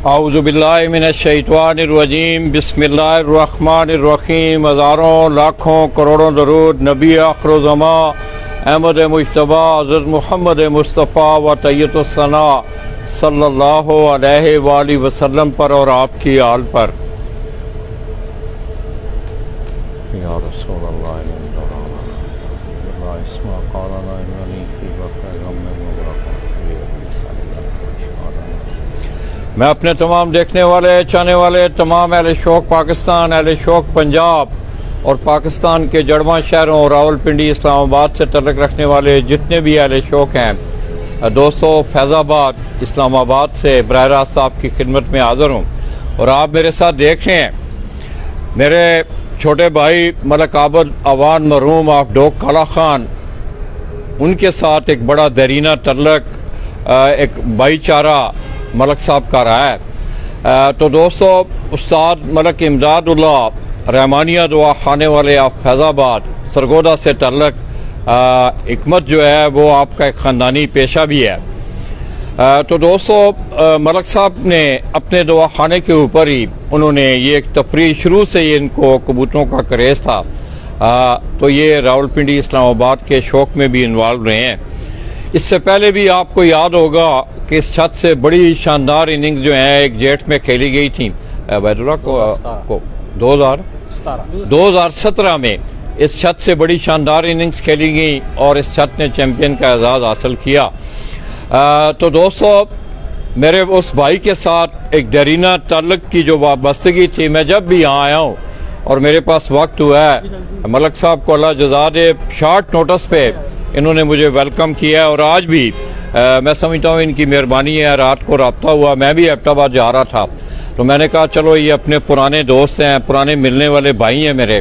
اعوذ باللہ من الشیطان الرجیم بسم اللہ الرحمن الرحیم. ہزاروں لاکھوں کروڑوں درود نبی آخر الزماں احمد مجتبیٰ حضرت محمد مصطفیٰ و طیب الثناء صلی اللہ علیہ وآلہ وسلم پر اور آپ کی آل پر. یا رسول اللہ میں اپنے تمام دیکھنے والے چاہنے والے تمام اہل شوق پاکستان، اہل شوق پنجاب اور پاکستان کے جڑواں شہروں راول پنڈی اسلام آباد سے تعلق رکھنے والے جتنے بھی اہل شوق ہیں دوستو، فیض آباد اسلام آباد سے براہ راست آپ کی خدمت میں حاضر ہوں. اور آپ میرے ساتھ دیکھ رہے ہیں میرے چھوٹے بھائی ملک عابد اوان مرحوم آف ڈوک کالا خان، ان کے ساتھ ایک بڑا دیرینہ تعلق ایک بھائی چارہ ملک صاحب کا رہا ہے. تو دوستو، استاد ملک امداد اللہ رحمانیہ دعا خانے والے آپ فیض آباد سرگودا سے تعلق حکمت جو ہے وہ آپ کا ایک خاندانی پیشہ بھی ہے. تو دوستو، ملک صاحب نے اپنے دعا خانے کے اوپر ہی انہوں نے یہ ایک تفریح شروع سے ہی ان کو کبوتروں کا کریز تھا، تو یہ راول پنڈی اسلام آباد کے شوق میں بھی انوالو رہے ہیں. اس سے پہلے بھی آپ کو یاد ہوگا کہ اس چھت سے بڑی شاندار اننگز جو ہیں ایک جیٹ میں کھیلی گئی تھیں عبید اللہ کو 2017 میں اس چھت سے بڑی شاندار اننگز کھیلی گئی اور اس چھت نے چیمپئن کا اعزاز حاصل کیا. تو دوستو، میرے اس بھائی کے ساتھ ایک دیرینہ تعلق کی جو وابستگی تھی، میں جب بھی یہاں آیا ہوں اور میرے پاس وقت ہوا ہے، ملک صاحب کو اللہ جزا دے، شارٹ نوٹس پہ انہوں نے مجھے ویلکم کیا. اور آج بھی میں سمجھتا ہوں ان کی مہربانی ہے. رات کو رابطہ ہوا، میں بھی ایبٹ آباد جا رہا تھا تو میں نے کہا چلو یہ اپنے پرانے دوست ہیں، پرانے ملنے والے بھائی ہیں میرے،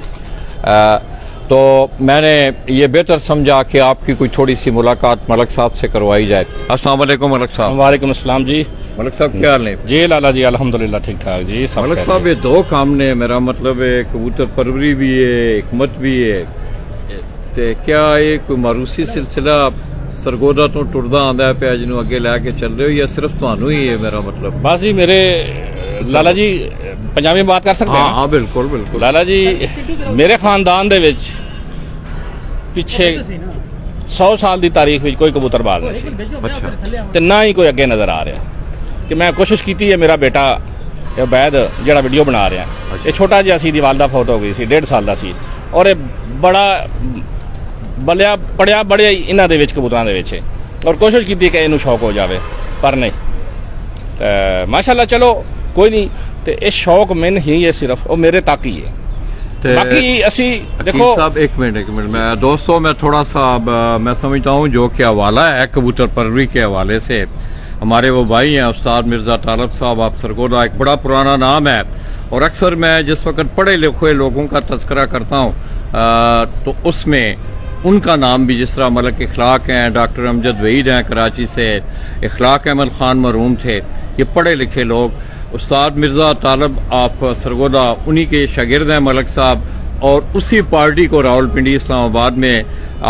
تو میں نے یہ بہتر سمجھا کہ آپ کی کوئی تھوڑی سی ملاقات ملک صاحب سے کروائی جائے. السلام علیکم ملک صاحب. وعلیکم السلام جی. ملک صاحب کیا حال ہے؟ جی لالا جی الحمدللہ ٹھیک ٹھاک جی. ملک صاحب یہ دو کام نے، میرا مطلب ہے کبوتر پروری بھی ہے، حکمت بھی ہے، کیا یہ کوئی معروسی سلسلہ سرگودا تو ٹردا آندا ہے پہ جنوں اگے لے کے چل رہے ہو یا صرف تانوں ہی ہے؟ میرا مطلب بس جی میرے لالا جی پنجابی میں بات کر سکتے ہیں؟ ہاں بالکل بالکل. لالا جی میرے خاندان دے وچ پیچھے 100 سال دی تاریخ وچ کوئی کبوتر باز نہیں سی. اچھا. تے نہ ہی کوئی اگے نظر آ رہا کہ میں کوشش کیتی ہے. میرا بیٹا عبید جڑا ویڈیو بنا رہا ہے، یہ چھوٹا جہا سی، دی والدہ فوت ہو گئی سی، 1.5 سال دا سی، اور یہ بڑا بلیا پڑھیا بڑے انہاں دے وچ کبوتراں دے وچ، اور کوشش کیتی کہ اینوں شوق ہو جاوے پر نہیں. ماشاءاللہ چلو کوئی نہیں. تے یہ شوق میں نہیں ہے صرف، وہ میرے تک ہی ہے. باقی اسی دیکھو صاحب ایک منٹ میں دوستوں، میں تھوڑا سا میں سمجھتا ہوں جو کہ حوالہ ہے کبوتر پروری کے حوالے سے، ہمارے وہ بھائی ہیں استاد مرزا طالب صاحب آپ سرگودا، ایک بڑا پرانا نام ہے. اور اکثر میں جس وقت پڑھے لکھے لوگوں کا تذکرہ کرتا ہوں تو اس میں ان کا نام بھی، جس طرح ملک اخلاق ہیں، ڈاکٹر امجد وحید ہیں کراچی سے، اخلاق احمد خان مرحوم تھے، یہ پڑھے لکھے لوگ. استاد مرزا طالب آپ سرگودا انہی کے شاگرد ہیں ملک صاحب، اور اسی پارٹی کو راول پنڈی اسلام آباد میں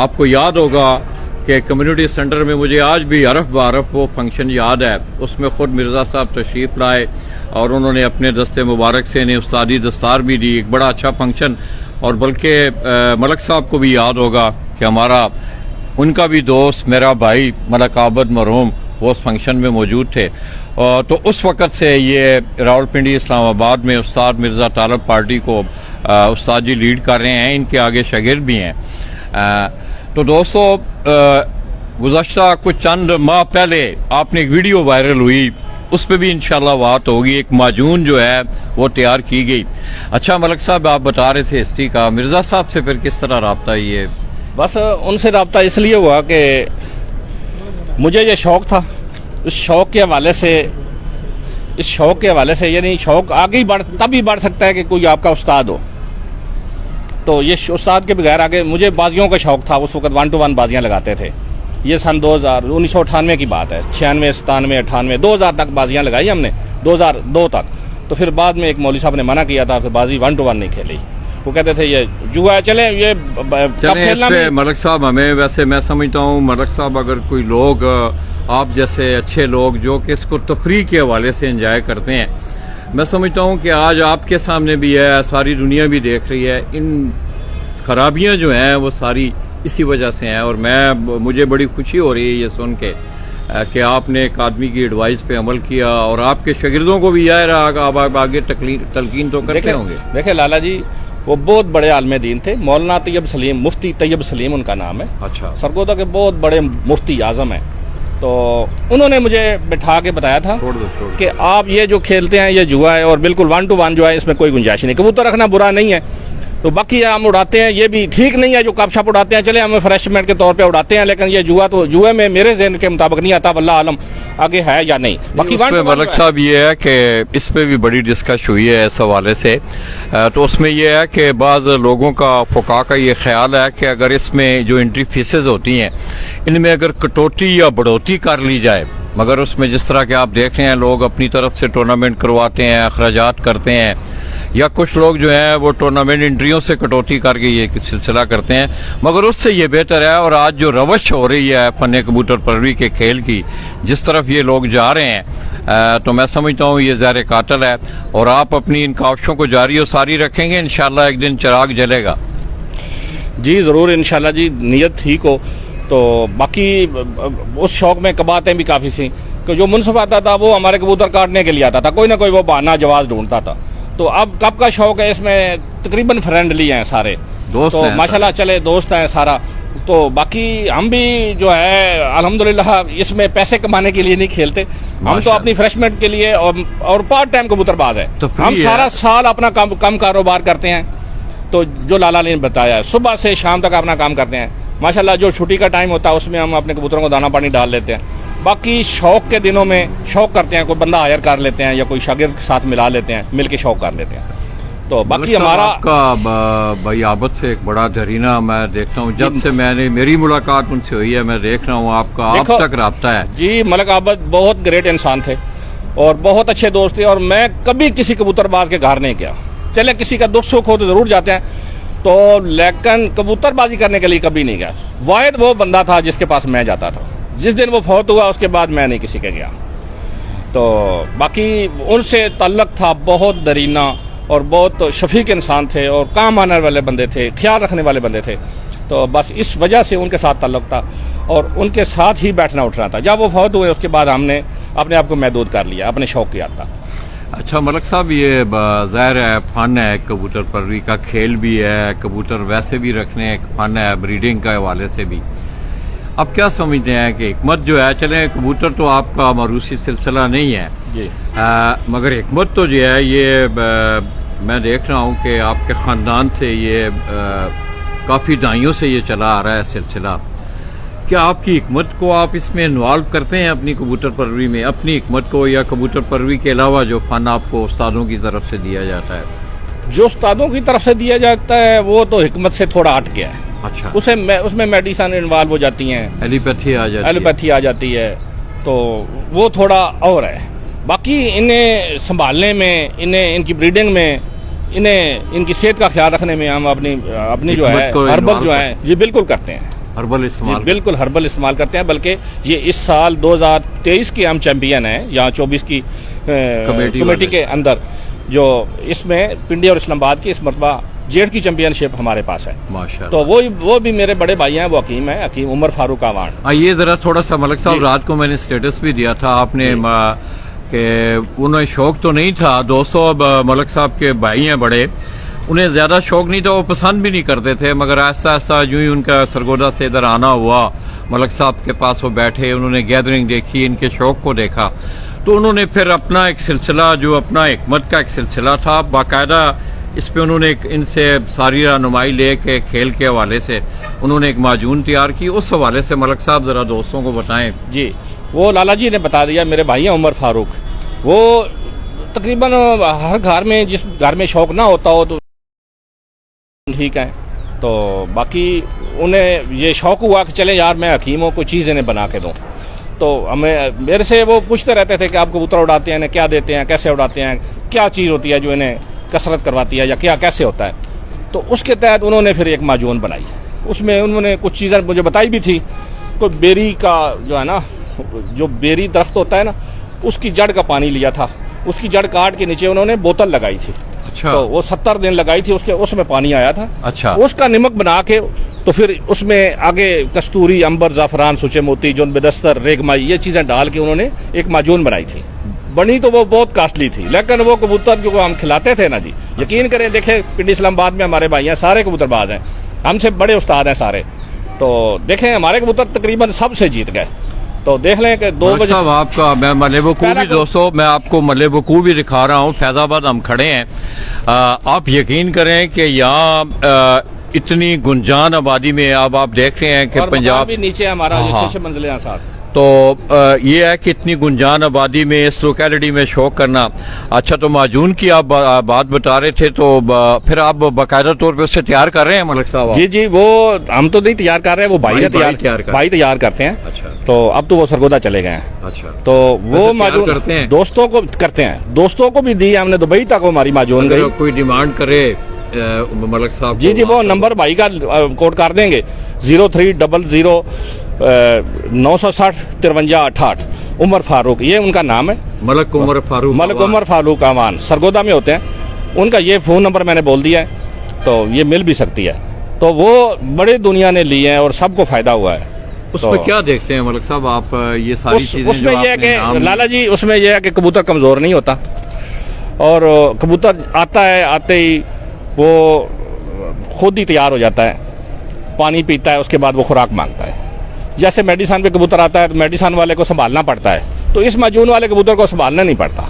آپ کو یاد ہوگا کہ کمیونٹی سینٹر میں مجھے آج بھی حرف بعرف وہ فنکشن یاد ہے. اس میں خود مرزا صاحب تشریف لائے اور انہوں نے اپنے دستے مبارک سے انہیں استادی دستار بھی دی، ایک بڑا اچھا فنکشن. اور بلکہ ملک صاحب کو بھی یاد ہوگا کہ ہمارا ان کا بھی دوست میرا بھائی ملک عابد مرحوم وہ اس فنکشن میں موجود تھے. تو اس وقت سے یہ راول پنڈی اسلام آباد میں استاد مرزا طالب پارٹی کو استاد جی لیڈ کر رہے ہیں، ان کے آگے شاگرد بھی ہیں. تو دوستو، گزشتہ کچھ چند ماہ پہلے آپ نے ایک ویڈیو وائرل ہوئی، اس پہ بھی انشاءاللہ بات ہوگی. ایک معجون جو ہے وہ تیار کی گئی. اچھا ملک صاحب، آپ بتا رہے تھے ہسٹری کا، مرزا صاحب سے پھر کس طرح رابطہ؟ یہ بس ان سے رابطہ اس لیے ہوا کہ مجھے یہ شوق تھا، اس شوق کے حوالے سے یعنی شوق آگے ہی تب ہی بڑھ سکتا ہے کہ کوئی آپ کا استاد ہو. تو یہ استاد کے بغیر آگے، مجھے بازیوں کا شوق تھا، اس وقت 1 to 1 بازیاں لگاتے تھے. یہ سن 1998 کی بات ہے، 96 97 98 2000 تک بازیاں لگائی ہم نے، 2002 تک. تو پھر بعد میں ایک مولوی صاحب نے منع کیا تھا، پھر بازی 1 to 1 نہیں کھیلی. وہ کہتے تھے یہ جوا ہے، چلیں یہ کھیلنا. ملک صاحب ہمیں ویسے میں سمجھتا ہوں ملک صاحب اگر کوئی لوگ آپ جیسے اچھے لوگ جو کہ اس کو تفریح کے حوالے سے انجوائے کرتے ہیں. میں سمجھتا ہوں کہ آج آپ کے سامنے بھی ہے, ساری دنیا بھی دیکھ رہی ہے, ان خرابیاں جو ہیں وہ ساری اسی وجہ سے ہیں. اور مجھے بڑی خوشی ہو رہی ہے یہ سن کے کہ آپ نے ایک آدمی کی ایڈوائس پہ عمل کیا, اور آپ کے شاگردوں کو بھی یہ رہا کہ آپ آگے تلقین تو کرتے ہوں گے. دیکھیں لالا جی وہ بہت بڑے عالم دین تھے, مولانا طیب سلیم, مفتی طیب سلیم ان کا نام ہے. اچھا. سرگودا کے بہت بڑے مفتی اعظم ہیں. تو انہوں نے مجھے بٹھا کے بتایا تھا کہ آپ یہ جو کھیلتے ہیں یہ جوا ہے, اور بالکل 1 to 1 جو ہے اس میں کوئی گنجائش نہیں. کبوتر رکھنا برا نہیں ہے, تو باقی ہم اڑاتے ہیں یہ بھی ٹھیک نہیں ہے جو کپ شپ اڑاتے ہیں, چلے ہم فریشمنٹ کے طور پہ اڑاتے ہیں, لیکن یہ جوا تو جوئے میں میرے ذہن کے مطابق نہیں آتا, اللہ عالم آگے ہے یا نہیں. باقی ملک صاحب یہ ہے کہ اس پہ بھی بڑی ڈسکش ہوئی ہے اس حوالے سے, تو اس میں یہ ہے کہ بعض لوگوں کا فقہا کا یہ خیال ہے کہ اگر اس میں جو انٹری فیسز ہوتی ہیں ان میں اگر کٹوتی یا بڑھوتی کر لی جائے, مگر اس میں جس طرح کہ آپ دیکھ رہے ہیں لوگ اپنی طرف سے ٹورنامنٹ کرواتے ہیں, اخراجات کرتے ہیں, یا کچھ لوگ جو ہیں وہ ٹورنامنٹ انٹریوں سے کٹوتی کر کے یہ سلسلہ کرتے ہیں, مگر اس سے یہ بہتر ہے. اور آج جو روش ہو رہی ہے فن کبوتر پروری کے کھیل کی, جس طرف یہ لوگ جا رہے ہیں, تو میں سمجھتا ہوں یہ زہر قاتل ہے. اور آپ اپنی ان کاوشوں کو جاری و ساری رکھیں گے, انشاءاللہ ایک دن چراغ جلے گا. جی ضرور انشاءاللہ جی, نیت ٹھیک ہو تو. باقی اس شوق میں کباتیں بھی کافی تھیں کہ جو منصف آتا تھا وہ ہمارے کبوتر کاٹنے کے لیے آتا تھا, کوئی نہ کوئی وہ بہانہ جواز ڈھونڈتا تھا. تو اب کب کا شوق ہے, اس میں تقریباً فرینڈلی ہیں سارے دوست, تو ماشاءاللہ چلے دوست ہیں سارا. تو باقی ہم بھی جو ہے الحمدللہ اس میں پیسے کمانے کے لیے نہیں کھیلتے, ہم تو اپنی فریشمنٹ کے لیے اور پارٹ ٹائم کبوتر باز ہے. ہم سارا سال اپنا کم کاروبار کرتے ہیں. تو جو لالا نے بتایا صبح سے شام تک اپنا کام کرتے ہیں ماشاءاللہ. جو چھٹی کا ٹائم ہوتا ہے اس میں ہم اپنے کبوتروں کو دانا پانی ڈال لیتے ہیں. باقی شوق کے دنوں میں شوق کرتے ہیں, کوئی بندہ ہائر کر لیتے ہیں یا کوئی شاگرد کے ساتھ ملا لیتے ہیں, مل کے شوق کر لیتے ہیں. تو باقی ہمارا آپ کا بھائی عابد سے ایک بڑا دھرینہ میں دیکھتا ہوں, جب سے میری ملاقات ان سے ہوئی ہے میں دیکھ رہا ہوں آپ کا آپ تک رابطہ ہے. جی ملک عابد بہت گریٹ انسان تھے اور بہت اچھے دوست تھے, اور میں کبھی کسی کبوتر باز کے گھر نہیں گیا. چلے کسی کا دکھ سکھ ہو تو ضرور جاتے ہیں, تو لیکن کبوتر بازی کرنے کے لیے کبھی نہیں گیا. واحد وہ بندہ تھا جس کے پاس میں جاتا تھا. جس دن وہ فوت ہوا اس کے بعد میں نہیں کسی کے گیا. تو باقی ان سے تعلق تھا بہت درینہ, اور بہت شفیق انسان تھے, اور کام آنے والے بندے تھے, خیال رکھنے والے بندے تھے. تو بس اس وجہ سے ان کے ساتھ تعلق تھا, اور ان کے ساتھ ہی بیٹھنا اٹھنا تھا. جب وہ فوت ہوئے اس کے بعد ہم نے اپنے آپ کو محدود کر لیا, اپنے شوق کیا تھا. اچھا ملک صاحب, یہ ظاہر ہے فن ہے, کبوتر پروری کا کھیل بھی ہے, کبوتر ویسے بھی رکھنے ایک فن ہے, بریڈنگ کے حوالے سے بھی. اب کیا سمجھتے ہیں کہ حکمت جو ہے, چلیں کبوتر تو آپ کا موروثی سلسلہ نہیں ہے جی, مگر حکمت تو جو ہے یہ میں دیکھ رہا ہوں کہ آپ کے خاندان سے یہ کافی دہائیوں سے یہ چلا آ رہا ہے سلسلہ. کیا آپ کی حکمت کو آپ اس میں انوالو کرتے ہیں اپنی کبوتر پروری میں, اپنی حکمت کو, یا کبوتر پروری کے علاوہ جو فن آپ کو استادوں کی طرف سے دیا جاتا ہے؟ جو استادوں کی طرف سے دیا جاتا ہے وہ تو حکمت سے تھوڑا ہٹ گیا ہے. اچھا, اس میں میڈیسن انوالو ہو جاتی ہیں, ایلوپیتھی آ جاتی ہے, تو وہ تھوڑا اور ہے. باقی انہیں سنبھالنے میں, ان کی بریڈنگ میں, ان کی صحت کا خیال رکھنے میں ہم اپنی جو ہے ہربل جو ہے یہ بالکل کرتے ہیں. ہربل استعمال, بالکل ہربل استعمال کرتے ہیں. بلکہ یہ اس سال 2023 کے ہم چیمپئن ہیں, یہاں 24 کی کمیٹی کے اندر, جو اس میں پنڈی اور اسلام آباد کی اس مرتبہ جیٹ کی چیمپئن شپ ہمارے پاس ہے ماشاءاللہ. تو وہ بھی میرے بڑے بھائی ہیں, وہ حکیم ہیں, حکیم عمر فاروق آوان. یہ ذرا تھوڑا سا ملک صاحب, رات کو میں نے سٹیٹس بھی دیا تھا آپ نے کہ انہیں شوق تو نہیں تھا. دوستوں اب ملک صاحب کے بھائی ہیں بڑے, انہیں زیادہ شوق نہیں تھا, وہ پسند بھی نہیں کرتے تھے, مگر آہستہ آہستہ جو ہی ان کا سرگودا سے ادھر آنا ہوا, ملک صاحب کے پاس وہ بیٹھے, انہوں نے گیدرنگ دیکھی, ان کے شوق کو دیکھا, تو انہوں نے پھر اپنا ایک سلسلہ جو اپنا حکمت کا ایک سلسلہ تھا, باقاعدہ اس پہ انہوں نے ان سے ساری رہنمائی لے کے کھیل کے حوالے سے انہوں نے ایک معجون تیار کی. اس حوالے سے ملک صاحب ذرا دوستوں کو بتائیں. جی, وہ لالا جی نے بتا دیا, میرے بھائی ہیں عمر فاروق, وہ تقریباً ہر گھر میں, جس گھر میں شوق نہ ہوتا ہو تو ٹھیک ہے, تو باقی انہیں یہ شوق ہوا کہ چلے یار میں حکیم ہوں, کوئی چیز انہیں بنا کے دوں. تو ہمیں میرے سے وہ پوچھتے رہتے تھے کہ آپ کبوتر اڑاتے ہیں, انہیں کیا دیتے ہیں, کیسے اڑاتے ہیں, کیا چیز ہوتی ہے جو انہیں کثرت کرواتی ہے, یا کیا کیسے ہوتا ہے. تو اس کے تحت انہوں نے پھر ایک معجون بنائی. اس میں انہوں نے کچھ چیزیں مجھے بتائی بھی تھی. کوئی بیری کا جو ہے نا जो बेरी दरख्त होता है ना, उसकी जड़ का पानी लिया था, उसकी जड़ काट के नीचे उन्होंने बोतल लगाई थी। अच्छा। तो वो 70 दिन लगाई थी, उसमें पानी आया था। अच्छा। उसका नमक बना के तो फिर उसमें आगे कस्तूरी, अंबर, जाफरान, सुचे मोती, जोन बेदस्तर, रेगमाई, ये चीजें डाल के उन्होंने एक माजून बनाई थी। बनी तो वो बहुत कास्टली थी, लेकिन वो कबूतर जो हम खिलाते थे ना जी, यकीन करें, देखे पिंडी इस्लामाबाद में हमारे भाई हैं, सारे कबूतरबाज हैं, हमसे बड़े उस्ताद हैं सारे। तो देखें हमारे कबूतर तकरीबन सबसे जीत गए। तो देख लें कि 2 बजे साहब आपका मैं मलेबकू भी, दोस्तों मैं आपको मलेबकू भी दिखा रहा हूँ, फैजाबाद हम खड़े हैं। आप यकीन करें कि यहाँ इतनी गुंजान आबादी में अब आप देख रहे हैं कि और पंजाब भी नीचे हमारा हाँ। 6 मंजिलें हैं साथ। तो ये है कि इतनी गुंजान आबादी में इस लोकेलिटी में शौक करना। अच्छा, तो माजून की आप बात बता रहे थे, तो फिर आप बाकायदा तौर पे उससे तैयार कर रहे हैं मलिक साहब? जी जी, वो हम तो नहीं तैयार कर रहे हैं, वो भाई तैयार करते हैं। अच्छा। तो अब तो वो सरगोदा चले गए हैं। अच्छा। तो वो माजून करते हैं, दोस्तों को करते हैं, दोस्तों को भी दी हमने, दुबई तक हमारी माजून गई। कोई डिमांड करे मलिक साहब? जी जी, वो नंबर भाई का कोड कर देंगे, 0300 960 53 68। उमर फारूक ये उनका नाम है, मलक उमर फारूक। मलक उमर फारूक अमान, सरगोदा में होते हैं। उनका ये फ़ोन नंबर मैंने बोल दिया है, तो ये मिल भी सकती है। तो वो बड़ी दुनिया ने लिए हैं और सबको फ़ायदा हुआ है। उसमें तो क्या देखते हैं मलिक साहब आप, ये सारी चीजें उसमें यह है कि लाला जी, उसमें यह है कि कबूतर कमज़ोर नहीं होता, और कबूतर आता है, आते ही वो खुद ही तैयार हो जाता है, पानी पीता है, उसके बाद वो खुराक मांगता है। जैसे मेडिसन पे कबूतर आता है तो मेडिसन वाले को संभालना पड़ता है, तो इस माजून वाले कबूतर को संभालना नहीं पड़ता।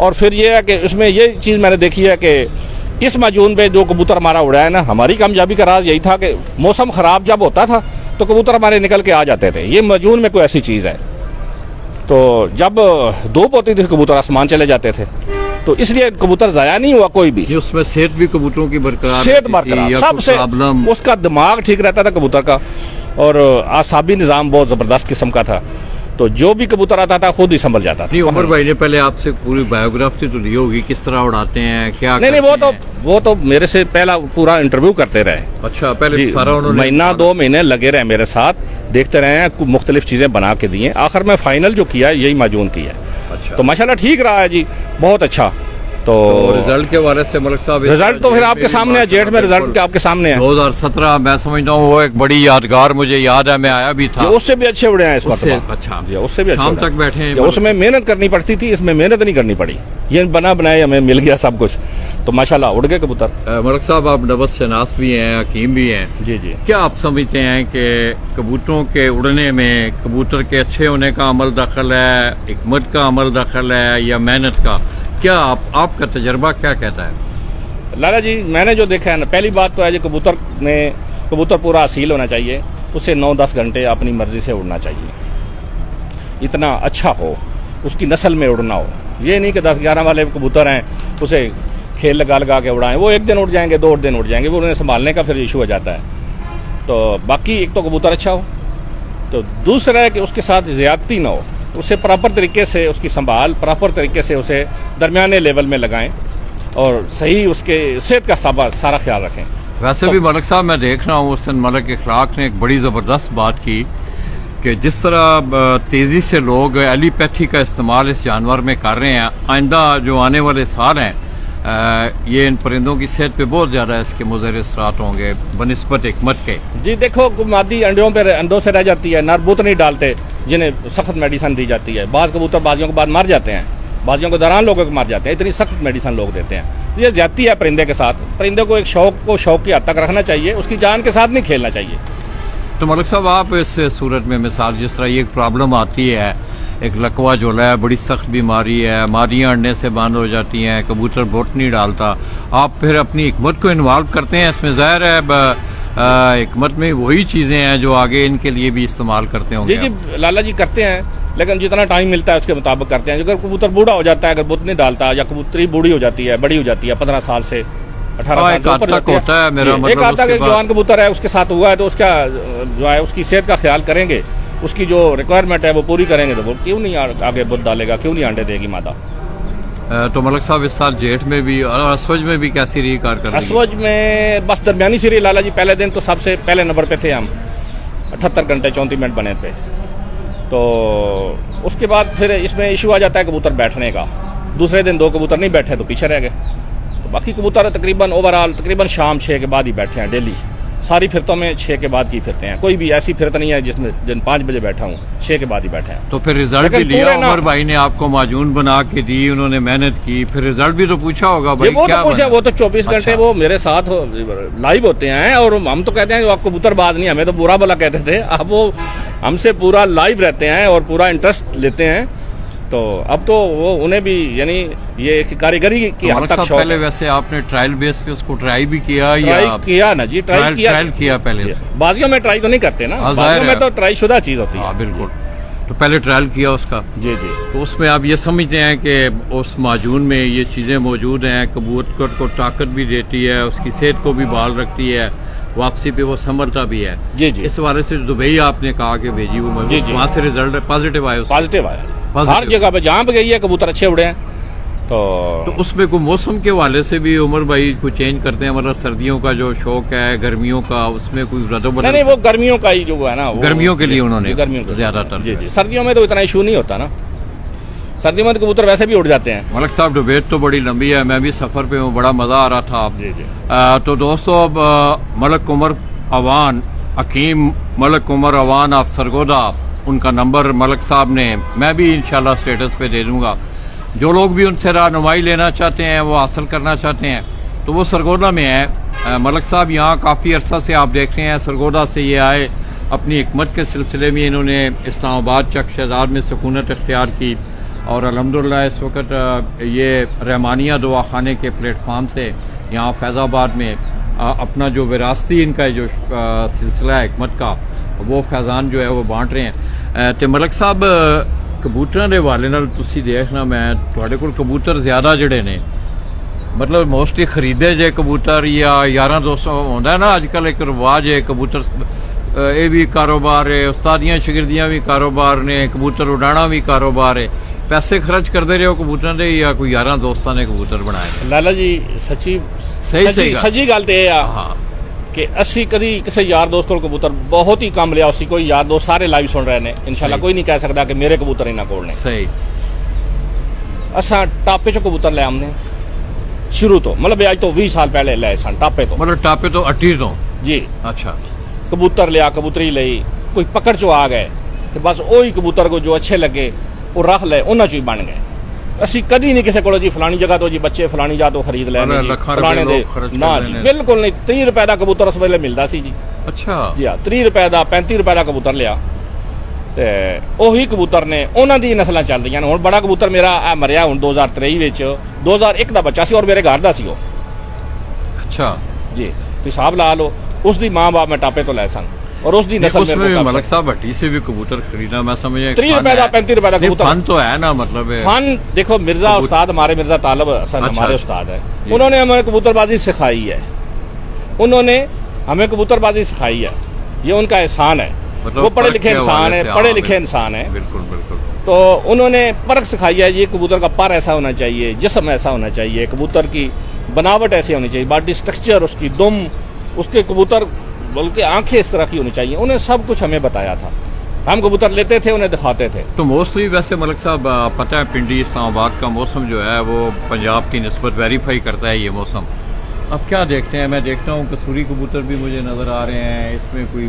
और फिर ये है कि इसमें ये चीज़ मैंने देखी है कि इस माजून पे जो कबूतर हमारा उड़ा है ना, हमारी कामयाबी का राज यही था कि मौसम ख़राब जब होता था तो कबूतर हमारे निकल के आ जाते थे। ये माजून में कोई ऐसी चीज़ है, तो जब धूप होती थी कबूतर आसमान चले जाते थे, तो इसलिए कबूतर ज़ाया नहीं हुआ कोई भी। उसमें सेहत भी कबूतरों की बरकरार, सेहत बरकरार, सबसे उसका दिमाग ठीक रहता था कबूतर का, और आसाबी निज़ाम बहुत ज़बरदस्त किस्म का था। तो जो भी कबूतर आता था खुद ही संभल जाता था। उमर भाई ने पहले आपसे पूरी बायोग्राफी तो ली होगी, किस तरह उड़ाते हैं, क्या? नहीं, वो तो मेरे से पहला पूरा इंटरव्यू करते रहे। अच्छा, पहले सारा उन्होंने महीना 2 महीने लगे रहे मेरे साथ, देखते रहे हैं, मुख्तलिफ चीज़ें बना के दिए। आखिर में फाइनल जो किया यही माजून की है। अच्छा। तो माशाल्लाह ठीक रहा है जी, बहुत अच्छा। तो रिजल्ट के बारे से मलिक साहब, रिजल्ट तो फिर आपके सामने है, जेठ में रिजल्ट आपके सामने है। 2017 मैं समझता हूँ वो एक बड़ी यादगार, मुझे याद है, मैं आया भी था। उससे भी अच्छे उड़े हैं इस वक्त। अच्छा जी, उससे भी अच्छे शाम तक बैठे हैं। उसमें मेहनत करनी पड़ती थी, इसमें मेहनत नहीं करनी पड़ी, ये बना बनाए हमें मिल गया सब कुछ, तो माशाल्लाह उड़ गए कबूतर। मलिक साहब आप नबज शनास भी हैं, हकीम भी हैं। जी जी। क्या आप समझते हैं कि कबूतरों के उड़ने में कबूतर के अच्छे होने का अमल दखल है, हिकमत का अमल दखल है, या मेहनत का? क्या आपका तजर्बा क्या कहता है? लाला जी, मैंने जो देखा है ना, पहली बात तो है जी, कबूतर पूरा असील होना चाहिए, उसे 9-10 घंटे अपनी मर्जी से उड़ना चाहिए, इतना अच्छा हो, उसकी नस्ल में उड़ना हो। ये नहीं कि 10-11 वाले कबूतर हैं उसे खेल लगा के उड़ाएं, वो एक दिन उड़ जाएंगे, 2 दिन उड़ जाएंगे, वो उन्हें संभालने का फिर इशू हो जाता है। तो बाकी एक तो कबूतर अच्छा हो, तो दूसरा है कि उसके साथ ज़्यादती ना हो, उसे प्रॉपर तरीके से उसकी संभाल, प्रॉपर तरीके से उसे दरमियाने लेवल में लगाएं, और सही उसके सेहत का सारा ख्याल रखें। वैसे भी मलिक साहब मैं देख रहा हूँ, उस दिन मलिक इखलाक ने एक बड़ी ज़बरदस्त बात की कि जिस तरह तेज़ी से लोग एलिपैथी का इस्तेमाल इस जानवर में कर रहे हैं, आइंदा जो आने वाले साल हैं, ये इन परिंदों की सेहत पे बहुत ज़्यादा इसके मुज़र असरात होंगे बनिस्बत हिकमत के। जी देखो, मादी अंडों से रह जाती है, नरबूत नहीं डालते, जिन्हें सख्त मेडिसिन दी जाती है। बाज़ कबूतर बाजियों के बाद मर जाते हैं, बाजियों के दौरान लोगों को मर जाते हैं, इतनी सख्त मेडिसिन लोग देते हैं। ये ज्यादती है परिंदे के साथ। परिंदे को एक शौक की हद तक रखना चाहिए, उसकी जान के साथ नहीं खेलना चाहिए। तो मलिक साहब आप इस सूरत में मिसाल, जिस तरह ये एक प्रॉब्लम आती है, एक लकवा झोला है, बड़ी सख्त बीमारी है, मादियाँ अड़ने से बंद हो जाती हैं, कबूतर बोट नहीं डालता, आप फिर अपनी हिकमत को इन्वॉल्व करते हैं इसमें? ज़ाहिर है हिकमत में वही चीज़ें हैं जो आगे इनके लिए भी इस्तेमाल करते होंगे। जी जी लाला जी, करते हैं, लेकिन जितना टाइम मिलता है उसके मुताबिक करते हैं। अगर कबूतर बूढ़ा हो जाता है, अगर बुत नहीं डालता, या कबूतरी बूढ़ी हो जाती है, बड़ी हो जाती है, 15 साल से 18 साल से ऊपर होता है, मेरा मतलब एक आता है जवान कबूतर है उसके साथ हुआ है, तो उसका जो है उसकी सेहत का ख्याल करेंगे, उसकी जो रिक्वायरमेंट है वो पूरी करेंगे, तो वो क्यों नहीं आगे बुत डालेगा, क्यों नहीं अंडे देगी मादा। तो मलिक साहब इस साल जेठ में भी और असवज में भी कैसी रही कारकर्दगी? असवज में बस दरमियानी सी रही लाला जी। पहले दिन तो सबसे पहले नंबर पे थे हम, 78 घंटे 34 मिनट बने थे। تو اس کے بعد پھر اس میں ایشو آ جاتا ہے کبوتر بیٹھنے کا. دوسرے دن 2 کبوتر نہیں بیٹھے تو پیچھے رہ گئے. تو باقی کبوتر تقریباً اوورآل تقریباً شام 6 کے بعد ہی بیٹھے ہیں ڈیلی. ساری پھرتوں میں 6 کے بعد کی پھرتے ہیں. کوئی بھی ایسی پھرت نہیں ہے جس میں دن 5 بجے بیٹھا ہوں, 6 کے بعد ہی بیٹھے ہیں. تو پھر رزلٹ بھی لیا عمر بھائی نے, آپ کو معجون بنا کے دی, انہوں نے محنت کی, پھر رزلٹ بھی تو پوچھا ہوگا بھائی وہ کیا تو پوچھا, بنا؟ وہ تو 24 گھنٹے وہ میرے ساتھ لائیو ہوتے ہیں. اور ہم تو کہتے ہیں کہ آپ کبوتر باز نہیں, ہمیں تو برا بلا کہتے تھے. اب وہ ہم سے پورا لائیو رہتے ہیں اور پورا انٹرسٹ لیتے ہیں. تو اب تو وہ انہیں بھی یعنی یہ ایک کاریگری کی حد تک شوق پہلے ہے. ویسے آپ نے ٹرائل بیس پہ اس کو ٹرائی بھی کیا ٹرائی یا کیا نا جی, ٹرائل کیا پہلے؟ بازیوں میں ٹرائی تو نہیں کرتے نا, ظاہر بازیوں میں ہے. تو ٹرائی شدہ چیز ہوتی ہے. ہاں بالکل. تو پہلے ٹرائل کیا اس کا. جی جی. تو اس میں آپ یہ سمجھتے ہیں کہ اس معجون میں یہ چیزیں موجود ہیں, کبوتر کو طاقت بھی دیتی ہے, اس کی صحت کو بھی بحال رکھتی ہے, واپسی پہ وہ سنبھلتا بھی ہے. جی جی. اس حوالے سے دبئی آپ نے کہا کہ بھیجی, وہ جی جی. وہاں سے رزلٹ پازیٹیو آئے. پازیٹیو آیا ہر جگہ پہ جہاں پہ گئی ہے کبوتر اچھے اڑے ہیں. تو اس میں کوئی موسم کے حوالے سے بھی عمر بھائی کو چینج کرتے ہیں, مطلب سردیوں کا جو شوق ہے, گرمیوں کا, اس میں کوئی رد و بدل؟ نہیں, وہ گرمیوں کا ہی جو ہے نا, گرمیوں کے لیے انہوں نے گرمیوں کا زیادہ تر. جی جی. سردیوں میں تو اتنا ایشو نہیں ہوتا نا, سردیوں میں تو کبوتر ویسے بھی اڑ جاتے ہیں. ملک صاحب ڈبیٹ تو بڑی لمبی ہے, میں بھی سفر پہ ہوں, بڑا مزہ آ رہا تھا. جی جی. تو دوستو اب ملک عمر اوان, حکیم ملک عمر اوان آپ سرگودا, ان کا نمبر ملک صاحب نے, میں بھی انشاءاللہ سٹیٹس پہ دے دوں گا. جو لوگ بھی ان سے رہنمائی لینا چاہتے ہیں, وہ حاصل کرنا چاہتے ہیں, تو وہ سرگودا میں ہے. ملک صاحب یہاں کافی عرصہ سے آپ دیکھ رہے ہیں, سرگودا سے یہ آئے, اپنی حکمت کے سلسلے میں انہوں نے اسلام آباد چک شہزاد میں سکونت اختیار کی, اور الحمدللہ اس وقت یہ رحمانیہ دعا خانے کے پلیٹ فارم سے یہاں فیض آباد میں اپنا جو وراثتی ان کا جو سلسلہ ہے حکمت کا, وہ فیضان جو ہے وہ بانٹ رہے ہیں. تو ملک صاحب کبوتراں دے حوالے نال تسی دیکھنا, میں تواڈے کول کبوتر زیادہ جڑے نے, مطلب موسٹلی خریدے جے کبوتر یا یاراں دوستوں ہوندا ہے نا اج کل ایک رواج ہے کبوتر, یہ بھی کاروبار ہے, استادیاں شاگردیاں بھی کاروبار نے, کبوتر اڈانا بھی کاروبار ہے. پیسے خرچ کرتے رہے ہو کبوتر دے یا کوئی یاراں دوستاں نے کبوتر بنائے؟ لالا جی سچی سچی گل تے ہاں کہ اسی کدی کسی یار دوست کو کبوتر بہت ہی کم لیا, اسی کوئی یار دوست سارے لائیو سن رہے ہیں, انشاءاللہ کوئی نہیں کہہ سکتا کہ میرے کبوتر انہاں کول نے. صحیح. اساں ٹاپے چ کبوتر لے آمنے شروع تو, مطلب اج تو 20 سال پہلے لے سن ٹاپے تو, مطلب ٹاپے تو اٹھی تو. جی. اچھا. کبوتر لیا, کبوتری لئی, کوئی پکڑ چو آ گئے تو بس وہی کبوتر کو جو اچھے لگے وہ رکھ لے, انہاں چ ہی بن گئے. اسی کدی نہیں کسی کو جی فلانی جگہ تو جی بچے فلانی جگہ تو خرید لے فلانے دے, نہ جی بالکل نہیں. 30 روپے دا کبوتر اس ویلے ملدا سی جی. اچھا جی ہاں 30 روپے دا 35 روپے دا کبوتر لیا تے وہی کبوتر نے انہاں دی نسلاں چل رہی ہیں. ہن بڑا کبوتر میرا مریا ہن 2023 وچ 2001 دا بچہ سی اور میرے گھر دا سی وہ. اچھا جی تو حساب لا لو, اس دی ماں باپ میں ٹاپے تو لے سن اور اس دی نسل میں ملک صاحب ہٹی سے بھی کبوتر خریدنا میں سمجھے 30 روپے دا 35 روپے دا کبوتر. فن تو ہے نا, مطلب فن دیکھو مرزا استاد ہمارے مرزا طالب حسن ہمارے استاد ہیں, انہوں نے ہمیں کبوتر بازی سکھائی ہے, انہوں نے ہمیں کبوتر بازی سکھائی ہے, یہ ان کا احسان ہے. وہ پڑھے لکھے انسان ہے, پڑھے لکھے انسان ہے. بالکل بالکل. تو انہوں نے پرکھ سکھائی ہے, یہ کبوتر کا پر ایسا ہونا چاہیے, جسم ایسا ہونا چاہیے, کبوتر کی بناوٹ ایسی ہونی چاہیے, باڈی سٹرکچر اس کی دم, اس کے کبوتر بلکہ آنکھیں اس طرح کی ہونی چاہیے. انہیں سب کچھ ہمیں بتایا تھا, ہم کبوتر لیتے تھے انہیں دکھاتے تھے. تو موسٹلی ویسے ملک صاحب پتہ ہے پنڈی اسلام آباد کا موسم جو ہے وہ پنجاب کی نسبت ویریفائی کرتا ہے یہ موسم. اب کیا دیکھتے ہیں, میں دیکھتا ہوں کسوری کبوتر بھی مجھے نظر آ رہے ہیں, اس میں کوئی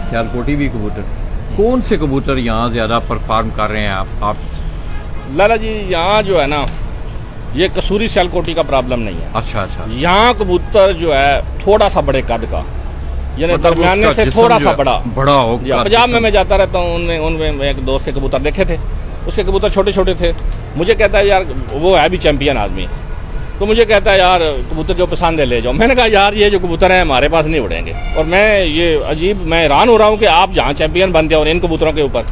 سیالکوٹی بھی کبوتر. کون سے کبوتر یہاں زیادہ پرفارم کر رہے ہیں آپ؟ لالا جی یہاں جو ہے نا یہ کسوری سیالکوٹی کا پرابلم نہیں ہے. اچھا اچھا. یہاں کبوتر جو ہے تھوڑا سا بڑے قد کا, یعنی درمیانے سے تھوڑا سا بڑا ہو. پنجاب میں جاتا رہتا ہوں, ان میں ایک دوست کے کبوتر دیکھے تھے, اس کے کبوتر چھوٹے چھوٹے تھے. مجھے کہتا ہے یار, وہ ہے بھی چیمپئن آدمی, تو مجھے کہتا ہے یار کبوتر جو پسند ہے لے جاؤ. میں نے کہا یار یہ جو کبوتر ہیں ہمارے پاس نہیں اڑیں گے, اور میں یہ عجیب میں حیران ہو رہا ہوں کہ آپ جہاں چیمپئن بنتے ہیں اور ان کبوتروں کے اوپر.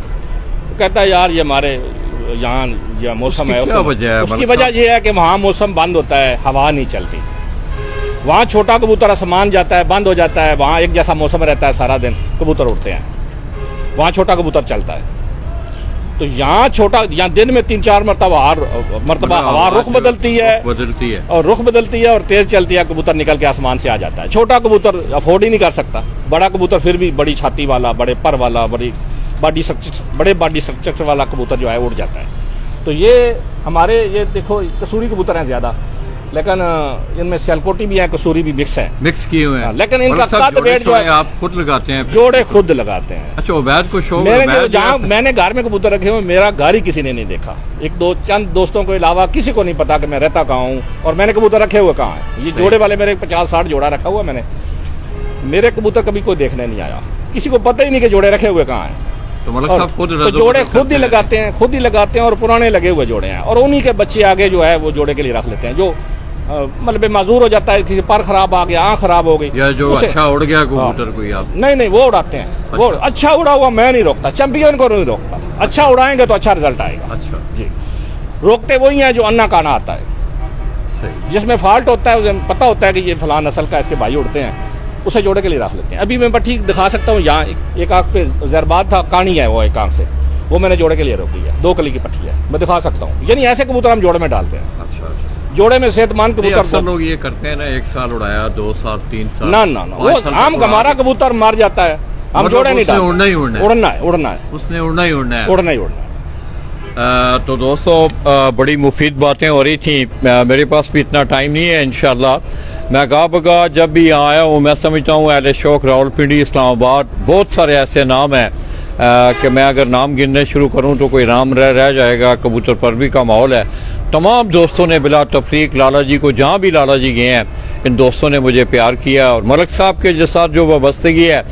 تو کہتا ہے یار یہ ہمارے یہاں یہ موسم ہے, اس کی وجہ یہ ہے کہ وہاں موسم بند ہوتا ہے, ہوا نہیں چلتی. وہاں چھوٹا کبوتر آسمان جاتا ہے, بند ہو جاتا ہے, وہاں ایک جیسا موسم رہتا ہے سارا دن, کبوتر اڑتے ہیں. وہاں چھوٹا کبوتر چلتا ہے. تو یہاں چھوٹا, یہاں دن میں 3-4 مرتبہ ہوا رخ بدلتی ہے اور رخ بدلتی ہے اور تیز چلتی ہے, کبوتر نکل کے آسمان سے آ جاتا ہے. چھوٹا کبوتر افورڈ ہی نہیں کر سکتا, بڑا کبوتر پھر بھی بڑی چھاتی والا, بڑے پر والا, बॉडी स्ट्रक्चर, बड़े बॉडी स्ट्रक्चर वाला कबूतर जो है उड़ जाता है। तो ये हमारे, ये देखो कसूरी कबूतर हैं ज़्यादा, लेकिन इनमें सियालकोटी भी है, कसूरी भी मिक्स है, मिक्स किए हुए हैं। लेकिन इनका मतलब कद वेट जो है आप खुद लगाते हैं? जोड़े खुद लगाते हैं। अच्छा, उबैद को शौक? मेरे जो जहाँ मैंने घर में कबूतर रखे हुए, मेरा घर ही किसी ने नहीं देखा, एक दो चंद दोस्तों के अलावा किसी को नहीं पता कि मैं रहता कहाँ हूँ और मैंने कबूतर रखे हुए कहाँ है। ये जोड़े वाले मेरे 50-60 जोड़ा रखा हुआ मैंने, मेरे कबूतर कभी कोई देखने नहीं आया, किसी को पता ही नहीं कि जोड़े रखे हुए कहाँ हैं। तो मतलब साहब खुद तो जोड़े खुद ही लगाते हैं, खुद ही लगाते हैं, और पुराने लगे हुए जोड़े हैं, और उन्हीं के बच्चे आगे जो है वो जोड़े के लिए रख लेते हैं। जो मतलब माजूर हो जाता है, किसी पर खराब आ गया, आँख खराब हो गई, या जो अच्छा उड़ गया कबूतर कोई, आप नहीं वो उड़ाते हैं। वो अच्छा उड़ा हुआ मैं नहीं रोकता, चैंपियन को नहीं रोकता, अच्छा उड़ाएंगे तो अच्छा रिजल्ट आएगा। अच्छा जी, रोकते वही हैं जो अन्ना काना आता है, सही। जिसमें फॉल्ट होता है, उसे पता होता है कि ये फलां नस्ल का इसके भाई उड़ते हैं, उसे जोड़े के लिए रख लेते हैं। अभी मैं ठीक दिखा सकता हूँ, यहाँ एक आंख पे जरबात था, कानी है वो एक आंख से, वो मैंने जोड़े के लिए रोक लिया, 2 कली की पट्टी है, मैं दिखा सकता हूँ। यानी ऐसे कबूतर हम जोड़े में डालते हैं। अच्छा अच्छा, जोड़े में सेहतमंद कबूतर। अक्सर लोग ये करते हैं ना, 1 साल उड़ाया, 2 साल 3 साल, ना ना ना, वो आम हमारा कबूतर मर जाता है, हम जोड़े नहीं डालते। उड़ना ही उड़ना है, उड़ना है, उड़ना है, उसने उड़ना ही उड़ना है, उड़ना ही उड़ना है। तो दोस्तों बड़ी मुफीद बातें हो रही थी, मेरे पास भी इतना टाइम नहीं है। इंशाल्लाह मैं गा बगा जब भी यहाँ आया हूँ, मैं समझता हूँ अहले शौक रावलपिंडी, इस्लामाबाद, बहुत सारे ऐसे नाम हैं कि मैं अगर नाम गिनने शुरू करूँ तो कोई नाम रह जाएगा। कबूतर परवी का माहौल है। तमाम दोस्तों ने बिला तफरीक लाला जी को, जहाँ भी लाला जी गए हैं, इन दोस्तों ने मुझे प्यार किया, और मलक साहब के साथ जो वाबस्तगी है,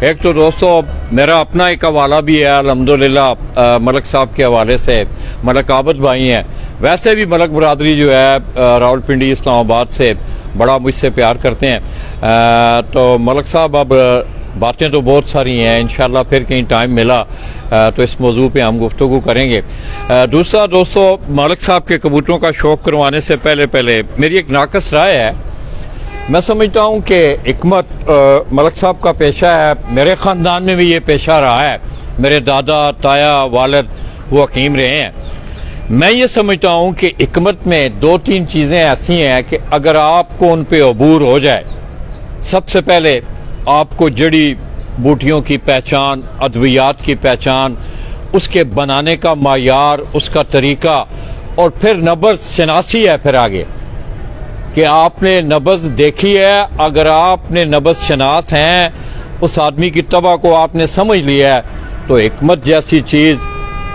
एक तो दोस्तों मेरा अपना एक हवाला भी है अल्हम्दुलिल्लाह मलक साहब के हवाले से, मलक आबद भाई हैं। वैसे भी मलक बरादरी जो है रावलपिंडी इस्लामाबाद से बड़ा मुझसे प्यार करते हैं। तो मलक साहब, अब बातें तो बहुत सारी हैं, इंशाल्लाह फिर कहीं टाइम मिला तो इस मौजू पे हम गुफ्तगू करेंगे। दूसरा दोस्तों, मलक साहब के कबूतरों का शौक़ करवाने से पहले मेरी एक नाकस राय है। मैं समझता हूँ कि हिकमत मलक साहब का पेशा है, मेरे ख़ानदान में भी ये पेशा रहा है, मेरे दादा ताया वालिद वो हकीम रहे हैं। मैं ये समझता हूँ कि हिकमत में 2-3 चीज़ें ऐसी हैं कि अगर आपको उन पे अबूर हो जाए, सबसे पहले आपको जड़ी बूटियों की पहचान, अद्वियात की पहचान, उसके बनाने का मायार, उसका तरीका, और फिर नब्ज़ शनासी है फिर आगे कि आपने नब्ज़ देखी है। अगर आपने नब्ज़ शनास हैं, उस आदमी की तबा को आपने समझ लिया है, तो हिकमत जैसी चीज़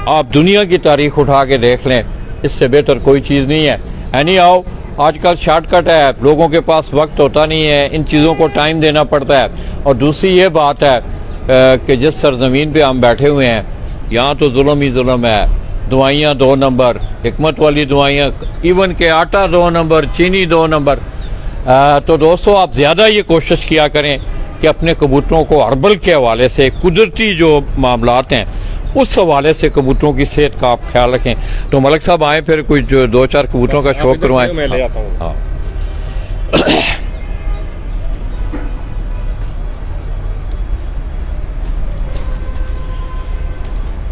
आप दुनिया की तारीख उठा के देख लें, इससे बेहतर कोई चीज़ नहीं है। यानी आओ, आजकल शॉर्टकट है, लोगों के पास वक्त होता नहीं है, इन चीज़ों को टाइम देना पड़ता है। और दूसरी ये बात है कि जिस सरजमीन पे हम बैठे हुए हैं, यहाँ तो जुल्म ही जुल्म है। दवाइयाँ 2 नंबर, हिकमत वाली दवाइयाँ, इवन के आटा 2 नंबर, चीनी 2 नंबर। तो दोस्तों, आप ज़्यादा ये कोशिश किया करें कि अपने कबूतरों को हर्बल के हवाले से, कुदरती जो मामलात हैं उस हवाले से कबूतरों की सेहत का आप ख्याल रखें। तो मलक साहब आए, फिर कुछ 2-4 कबूतरों का शौक़ करवाएं। मैं ले आता हूँ। हाँ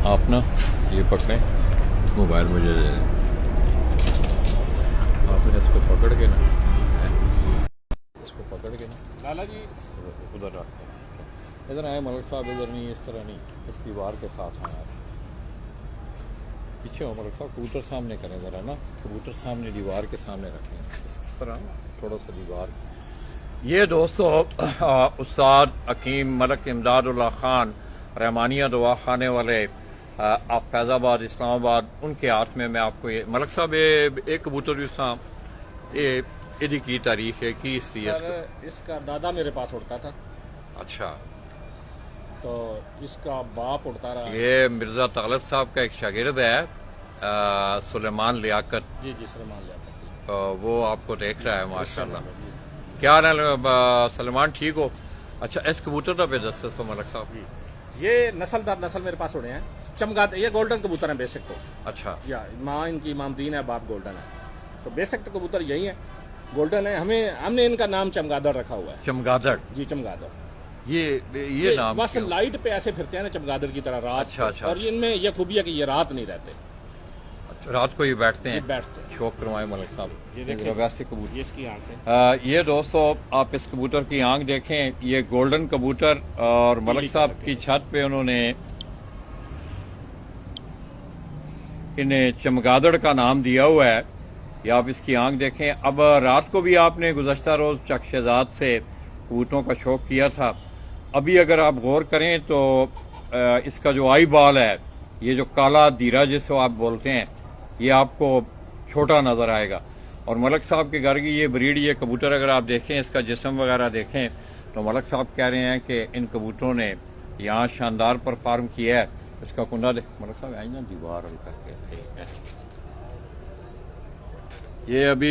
आप ना ये पकड़ें, मोबाइल मुझे दे दें, आपने इसको पकड़ के ना, इसको पकड़ के ना लाला जी उधर रखते हैं। इधर आए मलक साहब, इधर नहीं, इस तरह नहीं, इस दीवार के साथ आए आप। पीछे हो मलक साहब, कबूतर सामने करें ज़रा ना, कबूतर सामने दीवार के सामने रखें, इस तरह थोड़ा सा दीवार। ये दोस्तों उस्ताद हकीम मलक इमदादुल्लाह खान रहमानिया दुआ खाने वाले आप फैज़ाबाद इस्लामाबाद, उनके हाथ में मैं आपको ये मलक साहब एक कबूतर ये की तारीख है कि इसका दादा मेरे पास उड़ता था। अच्छा, तो इसका बाप उड़ता रहा। ये मिर्ज़ा तालब साहब का एक शागिर्द है सुलेमान लियाकत। जी जी, सुलेमान लियाकत। तो वो आपको देख रहा है माशाल्लाह। क्या हाल है सलमान, ठीक हो? अच्छा, इस कबूतर का बेदस्त है मलक साहब? ये नस्ल दर नस्ल मेरे पास उड़े हैं, चमगादड़, ये गोल्डन कबूतर है बेसिक तो। अच्छा, या माँ इनकी इमामदीन है, बाप गोल्डन है, तो बेसिक तो कबूतर यही है, गोल्डन है। हमने इनका नाम चमगादड़ रखा हुआ है। चमगादड़? जी, चमगादड़। ये नाम बस लाइट पे ऐसे फिरते हैं ना चमगादड़ की तरह रात। अच्छा अच्छा। और इनमें यह खूबी है कि ये रात नहीं रहते, अच्छा, रात को ये बैठते हैं। बैठते हैं। शौक करवाए मलक साहब, ये देखिए वैसे कबूतर, ये इसकी आंखें। ये दोस्तों आप इस कबूतर की आंख देखें, ये गोल्डन कबूतर, और मलक साहब की छत पे उन्होंने इन्हें चमगादड़ का नाम दिया हुआ है। ये आप इसकी आंख देखें। अब रात को भी आपने गुज़श्ता रोज़ चक शहजाद से कबूतरों का शौक किया था। अभी अगर आप गौर करें तो इसका जो आई बाल है, ये जो काला दीरा जिसको आप बोलते हैं, ये आपको छोटा नज़र आएगा। और मलक साहब के घर की ये ब्रीड, ये कबूतर अगर आप देखें, इसका जिस्म वगैरह देखें, तो मलक साहब कह रहे हैं कि इन कबूतरों ने यहाँ शानदार परफॉर्म किया है। इसका कुंडा देख मलक साहब, आई ना दीवार करके ये अभी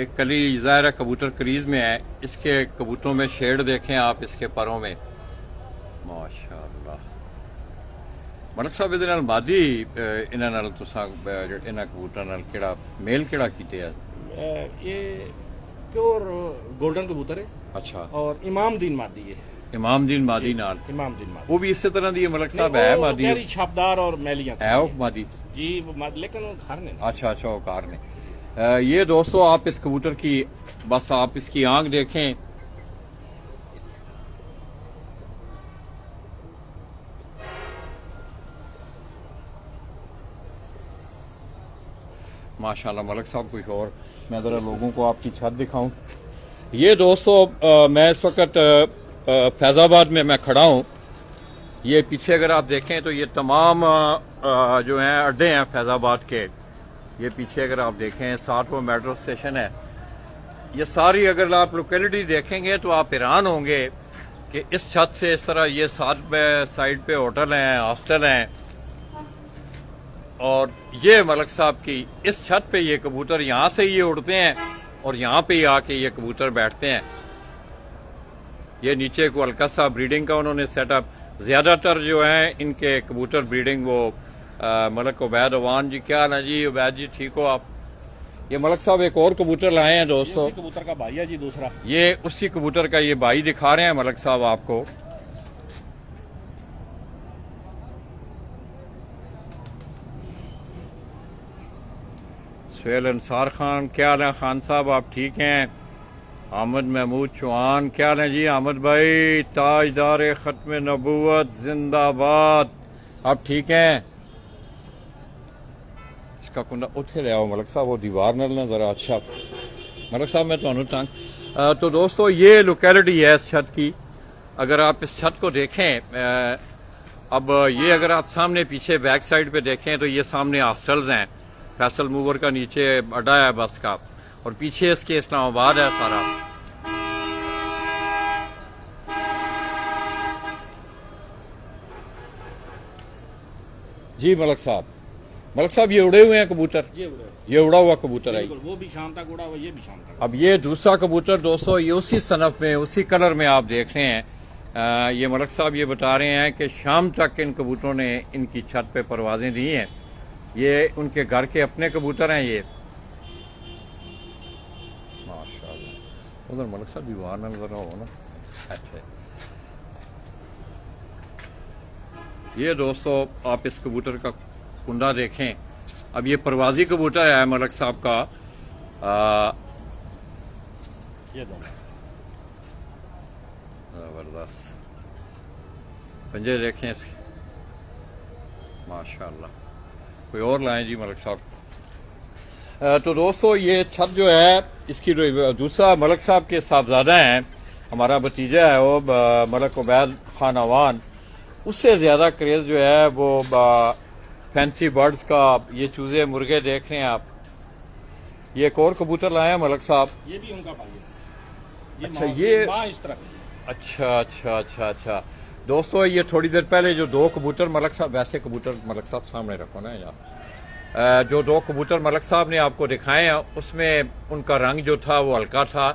एक कली ज़ाहिर कबूतर क्रीज में है। इसके कबूतरों में शेड देखें आप, इसके परों में माशाअल्लाह। मलक साहब इहदे नाल मादी इन्हां नाल तुसां इन्हां कबूतरां नाल केड़ा मेल केड़ा कीते है? ये प्योर गोल्डन कबूतर है। अच्छा। और इमाम दीन मादी है। इमाम दीन मादी नाल, इमाम दीन मादी वो भी इसी तरह दी है मलक साहब? है मादी गहरी छापदार और मैलियां है वो मादी जी, लेकिन वो घर ने। अच्छा अच्छा, वो कार ने। ये दोस्तों आप इस कबूतर की बस आप इसकी आंख देखें। माशाल्लाह मलक साहब कुछ और। मैं ज़रा लोगों को आपकी छत दिखाऊं। ये दोस्तों मैं इस वक्त फैज़ाबाद में मैं खड़ा हूँ। ये पीछे अगर आप देखें तो ये तमाम जो हैं अड्डे हैं फैज़ाबाद के। ये पीछे अगर आप देखें 7 वो मेट्रो स्टेशन है। ये सारी अगर आप लोकेलिटी देखेंगे तो आप हैरान होंगे कि इस छत से इस तरह ये 7 साइड पे होटल हैं, हॉस्टल हैं, और ये मलक साहब की इस छत पे ये कबूतर यहाँ से ये उड़ते हैं और यहाँ पे ही आके ये कबूतर बैठते हैं। ये नीचे को हल्का सा ब्रीडिंग का उन्होंने सेटअप, ज्यादातर जो है इनके कबूतर ब्रीडिंग वो मलक उबैद अवान जी, क्या हाल है जी? उबैद जी ठीक हो आप? ये मलक साहब एक और कबूतर लाए हैं दोस्तों। कबूतर का भाई है जी दूसरा। ये उसी कबूतर का ये भाई दिखा रहे हैं मलक साहब आपको। सुहेल अंसार खान, क्या हाल है खान साहब? आप ठीक हैं? अहमद महमूद चौहान, क्या हाल है जी? अहमद भाई, ताजदार खत्म नबूवत जिंदाबाद, आप ठीक हैं? इसका कुंडा उठे ले आओ मलक साहब, वो दीवार न लेना जरा। अच्छा मलक साहब मैं तो तंग। तो दोस्तों ये लोकेलिटी है इस छत की। अगर आप इस छत को देखें, अब ये अगर आप सामने पीछे बैक साइड पे देखें तो ये सामने हॉस्टल्स हैं। फैसल मूवर का नीचे अड्डा है बस का, और पीछे इसके इस्लामाबाद है सारा। जी मलक साहब ये उड़े हुए हैं कबूतर? ये उड़ा हुआ कबूतर है। वो भी शाम तक उड़ा हुआ, ये भी शाम तक। अब ये दूसरा कबूतर दोस्तों ये उसी सनफ में उसी कलर में आप देख रहे हैं। ये मलक साहब ये बता रहे हैं कि शाम तक इन कबूतरों ने इनकी छत पे परवाजें दी हैं। ये उनके घर के अपने कबूतर हैं ये। माशाल्लाह। उधर मलक साहब दीवार न नजर हो ना। अच्छा ये दोस्तों आप इस कबूतर का कुंडा देखें। अब ये परवाजी कबूतर है मलक साहब का। ये दोनों जबरदस्त पंजे देखें इसके, माशाल्लाह। कोई और लाएं जी मलक साहब। तो दोस्तों ये छत जो है इसकी जो दूसरा मलक साहब के साहबजादा हैं, हमारा भतीजा है वो मलक उबैद खान अवान, उससे ज़्यादा क्रेज़ जो है वो फैंसी बर्ड्स का। ये चूजे मुर्गे देख रहे हैं आप। ये एक और कबूतर लाए हैं मलक साहब। ये भी उनका भाई है। अच्छा ये माँ इस तरह। अच्छा दोस्तों ये थोड़ी देर पहले जो 2 कबूतर मलक साहब, वैसे कबूतर मलक साहब सामने रखो ना यार, जो 2 कबूतर मलक साहब ने आपको दिखाए हैं उसमें उनका रंग जो था वो हल्का था।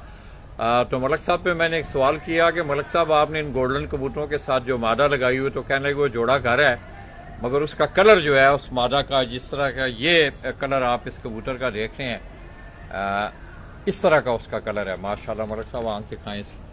तो मलक साहब पे मैंने एक सवाल किया कि मलक साहब आपने इन गोल्डन कबूतरों के साथ जो मादा लगाई हुई, तो कहने लगे वो जोड़ा घर है, मगर उसका कलर जो है उस मादा का, जिस तरह का ये कलर आप इस कबूतर का देख रहे हैं, इस तरह का उसका कलर है। माशाल्लाह मलक साहब आंख के खाएं से।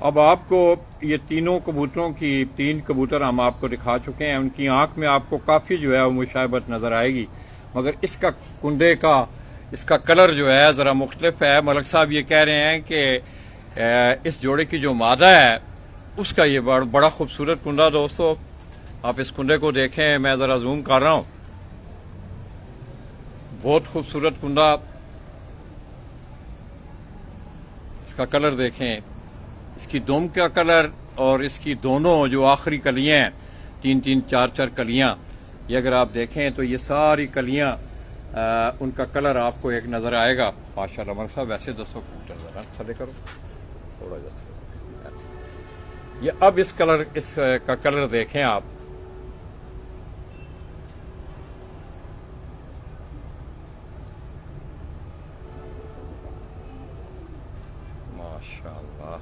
अब आपको ये तीनों कबूतरों की 3 कबूतर हम आपको दिखा चुके हैं। उनकी आंख में आपको काफ़ी जो है वो मुशाबत नज़र आएगी, मगर इसका कुंडे का اس کا کلر جو ہے ذرا مختلف ہے. ملک صاحب یہ کہہ رہے ہیں کہ اس جوڑے کی جو مادہ ہے اس کا یہ بڑا خوبصورت کنڈا. دوستو آپ اس کنڈے کو دیکھیں, میں ذرا زوم کر رہا ہوں, بہت خوبصورت کنڈا. اس کا کلر دیکھیں, اس کی دوم کا کلر اور اس کی دونوں جو آخری کلیاں ہیں, 3 4 کلیاں, یہ اگر آپ دیکھیں تو یہ ساری کلیاں ان کا کلر آپ کو ایک نظر آئے گا. ماشاءاللہ. ملک صاحب ایسے دسو کبوتر ذرا تھلے کرو تھوڑا جا. یہ اب اس کا کلر دیکھیں آپ, ماشاءاللہ.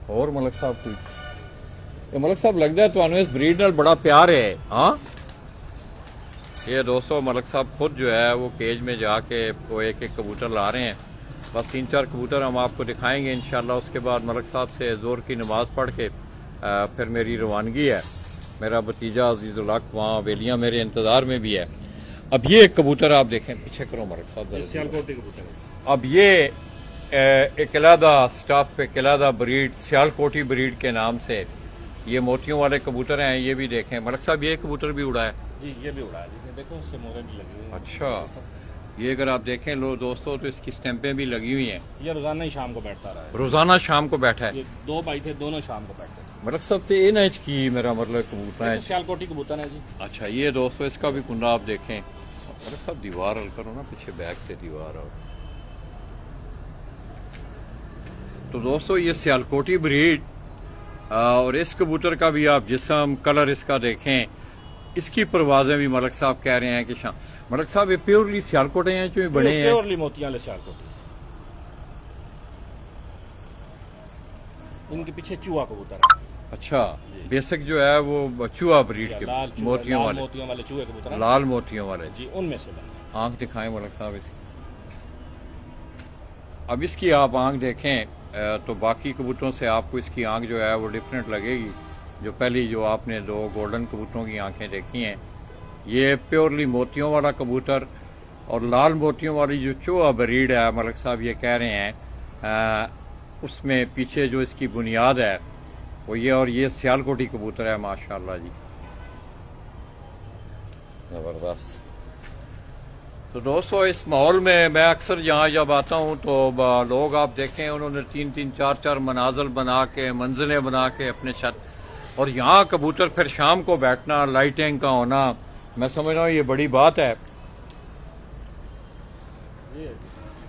اور ملک صاحب کوئی ملک صاحب لگتا ہے تو اس بریڈ نال بڑا پیار ہے. ہاں یہ دوستو ملک صاحب خود جو ہے وہ کیج میں جا کے وہ ایک کبوتر لا رہے ہیں. بس 3 4 کبوتر ہم آپ کو دکھائیں گے انشاءاللہ. اس کے بعد ملک صاحب سے زور کی نماز پڑھ کے پھر میری روانگی ہے. میرا بھتیجا عزیز الحق وہاں ویلیاں میرے انتظار میں بھی ہے. اب یہ ایک کبوتر آپ دیکھیں, پیچھے کرو ملک صاحب. سیالکوٹی کبوتر ہے. اب یہ ایک علیحدہ سٹاف پہ علیحدہ بریڈ, سیالکوٹی بریڈ کے نام سے یہ موتیوں والے کبوتر ہیں. یہ بھی دیکھیں ملک صاحب, یہ کبوتر بھی اڑا ہے. جی یہ بھی اڑا ہے. دیکھو اس سے مورے بھی لگی ہوئی ہیں. اچھا, یہ اگر آپ دیکھیں لو دوستو تو اس کی سٹیمپیں بھی لگی ہوئی ہیں. یہ روزانہ ہی شام کو بیٹھتا رہا ہے. روزانہ شام کو بیٹھا ہے. یہ 2 بھائی تھے, دونوں شام کو بیٹھتے تھے. ملک صاحب تو یہ نہ کی میرا مطلب کبوتر ہے. سیالکوٹی کبوتر ہے جی. اچھا یہ دوستو اس کا بھی کنڈا آپ دیکھیں. ملک صاحب دیوار حل کرو نا, پیچھے بیک سے دیوار. تو دوستو یہ سیالکوٹی بریڈ اور اس کبوتر کا بھی آپ جسم کلر اس کا دیکھیں. اس کی پروازیں بھی ملک صاحب کہہ رہے ہیں کہ ملک صاحب یہ پیورلی سیالکوٹے ہیں جو بڑے ہیں. پیورلی موتیاں والے سیالکوٹی. ان کے پیچھے چوہا کبوتر ہے. اچھا, بیسک جو ہے وہ چوہا بریڈ کے موتیوں والے. موتیوں والے چوہے کبوتر ہیں. لال موتیوں والے جی ان میں سے بنے. آنکھ دکھائیں ملک صاحب اس کی. اب اس کی آپ آنکھ دیکھیں تو باقی کبوتروں سے آپ کو اس کی آنکھ جو ہے وہ ڈفرینٹ لگے گی. جو پہلی جو آپ نے 2 گولڈن کبوتروں کی آنکھیں دیکھی ہیں, یہ پیورلی موتیوں والا کبوتر اور لال موتیوں والی جو چوہا بریڈ ہے ملک صاحب یہ کہہ رہے ہیں اس میں پیچھے جو اس کی بنیاد ہے وہ یہ, اور یہ سیالکوٹی کبوتر ہے. ماشاءاللہ جی, زبردست. تو دوستو اس ماحول میں اکثر یہاں جب آتا ہوں تو لوگ آپ دیکھیں انہوں نے 3 4 منازل بنا کے, منزلیں بنا کے اپنے چھت, اور یہاں کبوتر پھر شام کو بیٹھنا, لائٹنگ کا ہونا, میں سمجھ رہا ہوں یہ بڑی بات ہے. یہ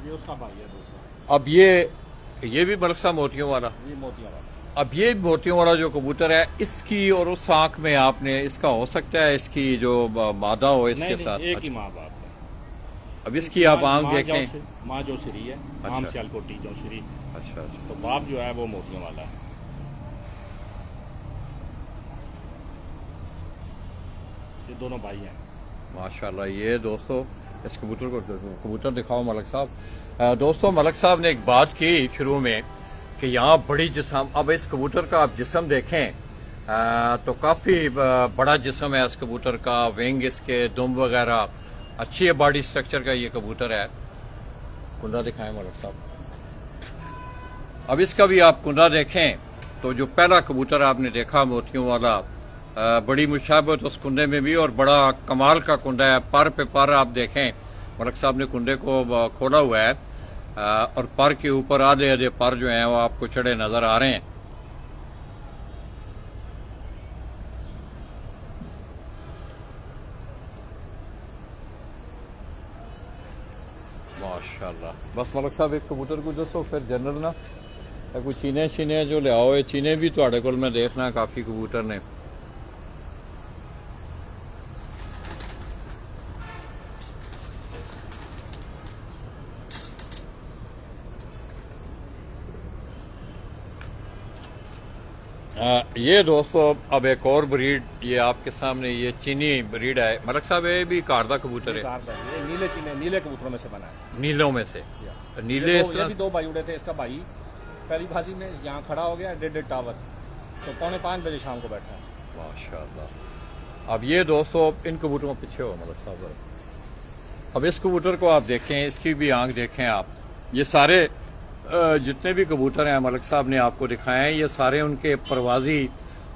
اس کا بھائی ہے دوسرا. اب یہ بھی ملک صاحب موتیوں والا. یہ موتیاں والا. اب یہ موتیوں والا جو کبوتر ہے اس کی اور اس آنکھ میں آپ نے اس کا ہو سکتا ہے اس کی جو مادہ ہو اس کے ساتھ. ایک ہی ماں باپ ہے. اب اس کی آپ آنکھ دیکھیں. ماں جو سری ہے, عام سیالکوٹی جو سری. اچھا تو باپ جو ہے وہ موتیوں والا ہے. یہ دونوں بھائی ہیں. ماشاءاللہ. یہ دوستو اس کبوتر دکھاؤ ملک صاحب. دوستو ملک صاحب نے ایک بات کی شروع میں کہ یہاں بڑی جسم, اب اس کبوتر کا آپ جسم دیکھیں تو کافی بڑا جسم ہے اس کبوتر کا. ونگ اس کے دم وغیرہ اچھی ہے, باڈی سٹرکچر کا یہ کبوتر ہے. کنڈا دکھائیں ملک صاحب. اب اس کا بھی آپ کنڈا دیکھیں تو جو پہلا کبوتر آپ نے دیکھا موتیوں والا, بڑی مشابہت اس کنڈے میں بھی, اور بڑا کمال کا کنڈا ہے. پر پہ پر آپ دیکھیں ملک صاحب نے کنڈے کو کھولا ہوا ہے اور پر کے اوپر آدھے پر جو ہیں وہ آپ کو چڑھے نظر آ رہے ہیں. ماشاءاللہ. بس ملک صاحب ایک کبوتر کو دسو پھر جنرل نا کوئی چینے جو لے آؤ. چینے بھی تھوڑے کول میں دیکھنا کافی کبوتر نے. یہ دوستو اب ایک اور بریڈ یہ آپ کے سامنے, یہ چینی بریڈ ہے ملک صاحب. یہ بھی کاردہ کبوتر ہے. یہ نیلے چینے, نیلے کبوتروں میں سے بنا ہے. نیلوں میں سے نیلے. یہ بھی 2 بھائی اڑے تھے. اس کا بھائی پہلی بازی میں یہاں کھڑا ہو گیا 1.5 ٹاور, تو 4:45 بجے شام کو بیٹھا ہے. ماشاءاللہ. अब ये दोस्तों इन कबूतरों के पीछे हो मलक साहब जरा। अब इस कबूतर को आप देखें, इसकी भी आंख देखें आप। ये सारे जितने भी कबूतर हैं मलक साहब ने आपको दिखाए हैं, ये सारे उनके परवाजी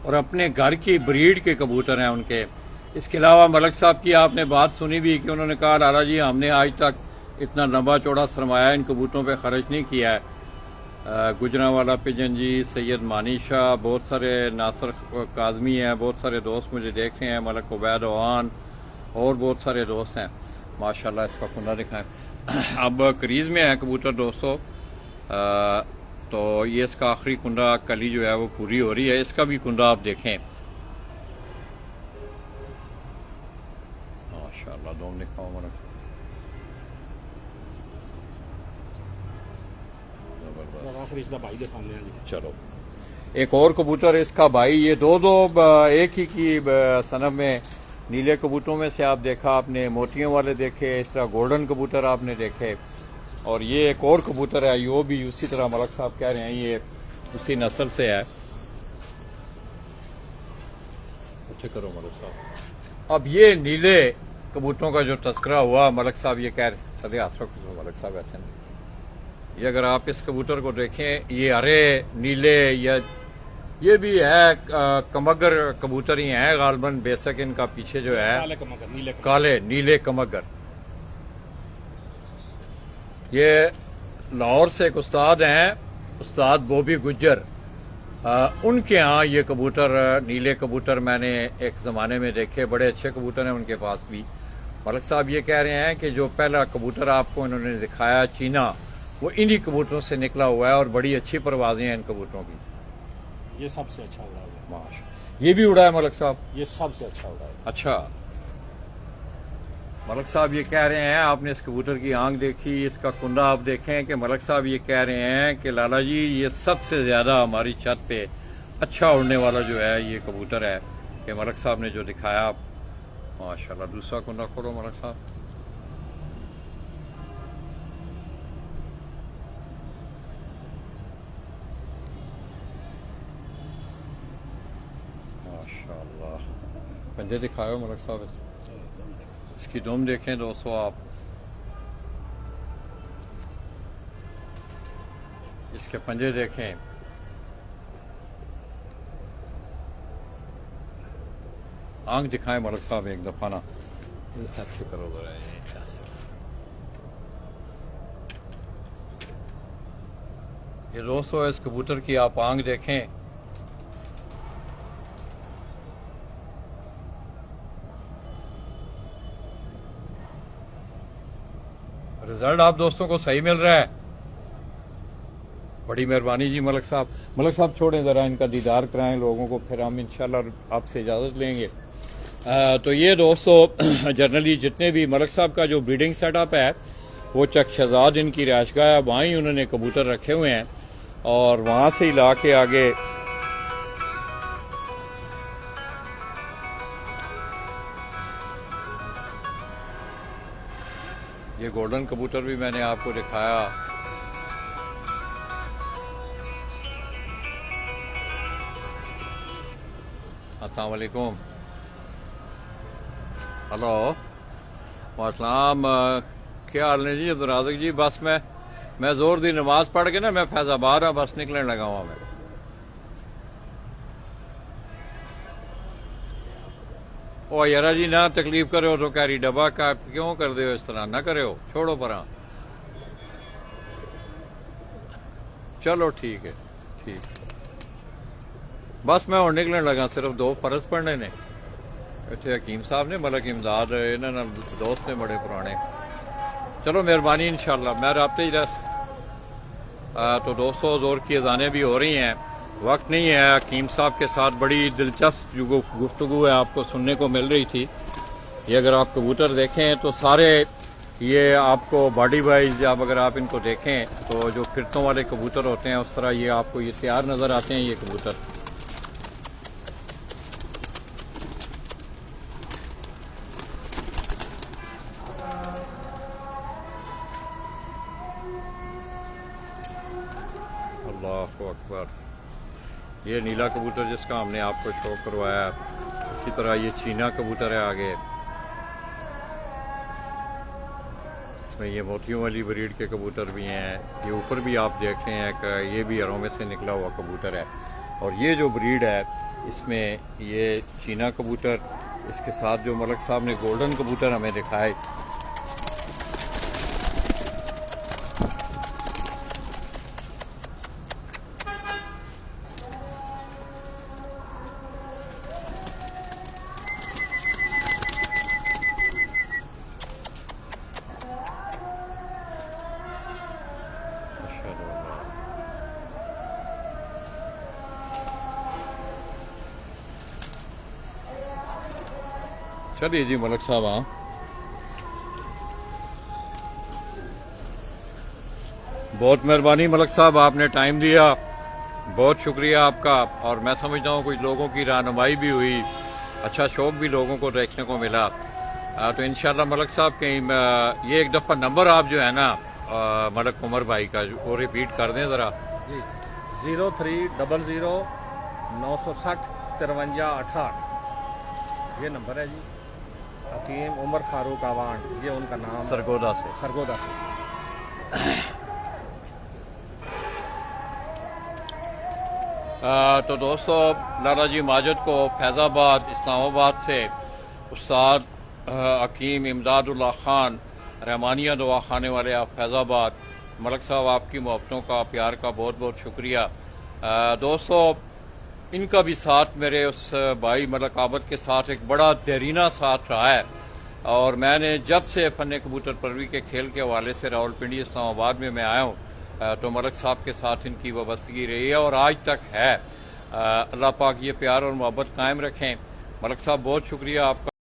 और अपने घर की ब्रीड के कबूतर हैं उनके। इसके अलावा मलक साहब की आपने बात सुनी भी कि उन्होंने कहा लाला जी हमने आज तक इतना लंबा चौड़ा सरमाया इन कबूतरों पे खर्च नहीं किया है। गुजरांवाला पिजन जी, सैयद मानी शाह, बहुत सारे नासर काजमी हैं, बहुत सारे दोस्त मुझे देख रहे हैं, मलक उबैद ओवान और बहुत सारे दोस्त हैं माशाल्लाह। इसका कुंडा दिखाएं। अब क्रीज में है कबूतर दोस्तों, तो ये इसका आखिरी कुंडा कली जो है वो पूरी हो रही है। इसका भी कुंडा आप देखें माशाल्लाह। दोम दिखाओ मलक। आखिर इसका भाई दिखाने हैं जी। चलो एक और कबूतर इसका भाई, ये दो एक ही की सनम में नीले कबूतरों में से आप देखा, आपने मोतियों वाले देखे, इस तरह गोल्डन कबूतर आपने देखे, और ये एक और कबूतर है यो भी उसी तरह मलक साहब कह रहे हैं ये उसी नस्ल से है। अच्छा करो मलक साहब। अब ये नीले कबूतरों का जो तस्करा हुआ मलक साहब ये कह रहे, चलिए हाथ रखो मलक साहब बैठे हैं। ये अगर आप इस कबूतर को देखें, ये हरे नीले या ये भी है कमगर कबूतर ही है गालबन, बेशक इनका पीछे जो है काले कमगर, नीले कमगर। काले नीले कमगर। ये लाहौर से एक उस्ताद हैं, उस्ताद बॉबी गुज्जर, उनके यहाँ ये कबूतर नीले कबूतर मैंने एक ज़माने में देखे, बड़े अच्छे कबूतर हैं उनके पास भी। मलक साहब ये कह रहे हैं कि जो पहला कबूतर आपको इन्होंने दिखाया चीना, वो इन्हीं कबूतरों से निकला हुआ है और बड़ी अच्छी परवाजें हैं इन कबूतरों की। ये सबसे अच्छा उड़ा है। माशा, ये भी उड़ा है मलक साहब? ये सबसे अच्छा उड़ा है। अच्छा मलक साहब ये कह रहे हैं, आपने इस कबूतर की आंख देखी, इसका कुंडा आप देखें कि मलक साहब ये कह रहे हैं कि लाला जी ये सबसे ज्यादा हमारी छत पे अच्छा उड़ने वाला जो है ये कबूतर है कि मलक साहब ने जो दिखाया। माशाल्लाह। दूसरा कुंडा खोलो मलक साहब। माशाल्लाह। पंजे दिखाओ मलक साहब। इसकी दुम देखें दोस्तों आप, इसके पंजे देखें। आंख दिखाएं मलक साहब एक दफा ना, ऐसे करो जरा, ये दोस्तों इस कबूतर की आप आंख देखें। रिजल्ट आप दोस्तों को सही मिल रहा है, बड़ी मेहरबानी जी मलक साहब। मलक साहब छोड़ें ज़रा, इनका दीदार कराएं लोगों को, फिर हम इंशाल्लाह आपसे इजाज़त लेंगे। तो ये दोस्तों जनरली जितने भी मलक साहब का जो ब्रीडिंग सेटअप है वो चक शहजाद इनकी रिहाइशगाह है, वहाँ ही उन्होंने कबूतर रखे हुए हैं और वहाँ से ही ला के आगे ये गोल्डन कबूतर भी मैंने आपको दिखाया। अस्सलाम वालेकुम। हेलो वासलाम, क्या हाल है जी अब्दुल जी? बस मैं जोर दी नमाज पढ़ के ना मैं फैजाबाद बस निकलने लगा हुआ मैं। ओ यारा जी ना तकलीफ करे हो तो कैरी डब्बा का क्यों कर दे हो इस तरह, ना करे हो, छोड़ो पर। चलो ठीक है, ठीक। बस मैं और निकलने लगा, सिर्फ दो फर्ज पढ़ने ने इतने हकीम साहब ने, मलक इमदाद इन्होंने दोस्त ने बड़े पुराने। चलो मेहरबानी, इंशाल्लाह मैं राब्ते ही रह। तो दोस्तों जोर की अजानें भी हो रही हैं, वक्त नहीं है। हकीम साहब के साथ बड़ी दिलचस्प जो गुफ्तगू है आपको सुनने को मिल रही थी। ये अगर आप कबूतर देखें तो सारे ये आपको बॉडी वाइज, आप अगर आप इनको देखें तो जो फिरतों वाले कबूतर होते हैं उस तरह ये आपको ये तैयार नज़र आते हैं ये कबूतर। अल्लाहु अकबर। ये नीला कबूतर जिसका हमने आपको शो करवाया, इसी तरह ये चीना कबूतर है आगे, इसमें ये मोतियों वाली ब्रीड के कबूतर भी हैं। ये ऊपर भी आप देखें एक ये भी अरों में से निकला हुआ कबूतर है। और ये जो ब्रीड है इसमें ये चीना कबूतर, इसके साथ जो मलक साहब ने गोल्डन कबूतर हमें दिखाए, चलिए जी मलक साहब, हाँ बहुत मेहरबानी मलक साहब, आपने टाइम दिया, बहुत शुक्रिया आपका। और मैं समझता हूँ कुछ लोगों की रहनुमाई भी हुई, अच्छा शौक भी लोगों को देखने को मिला। तो इंशाल्लाह मलक साहब कहीं ये एक दफ़ा नंबर आप जो है ना मलक उमर भाई का वो रिपीट कर दें ज़रा। जी 0300 960 5368 ये नंबर है जी। हकीम उमर फारूक आवान, ये उनका नाम है। सरगोदा से। सरगोदा से। तो दोस्तों, लाला जी माजिद को फैज़ाबाद इस्लामाबाद से उस्ताद हकीम इमदादुल्लाह खान रहमानिया दुआ खाने वाले आप फैज़ाबाद, मलक साहब आपकी मोहब्बतों का प्यार का बहुत बहुत शुक्रिया। दोस्तों, इनका भी साथ मेरे उस भाई मलक आबद के साथ एक बड़ा देरीना साथ रहा है। और मैंने जब से फन कबूतर परवी के खेल के हवाले से रावलपिंडी इस्लामाबाद में मैं आया हूँ तो मलक साहब के साथ इनकी वाबस्तगी रही है और आज तक है। अल्लाह पाक ये प्यार और मोहब्बत कायम रखें। मलक साहब बहुत शुक्रिया आपका।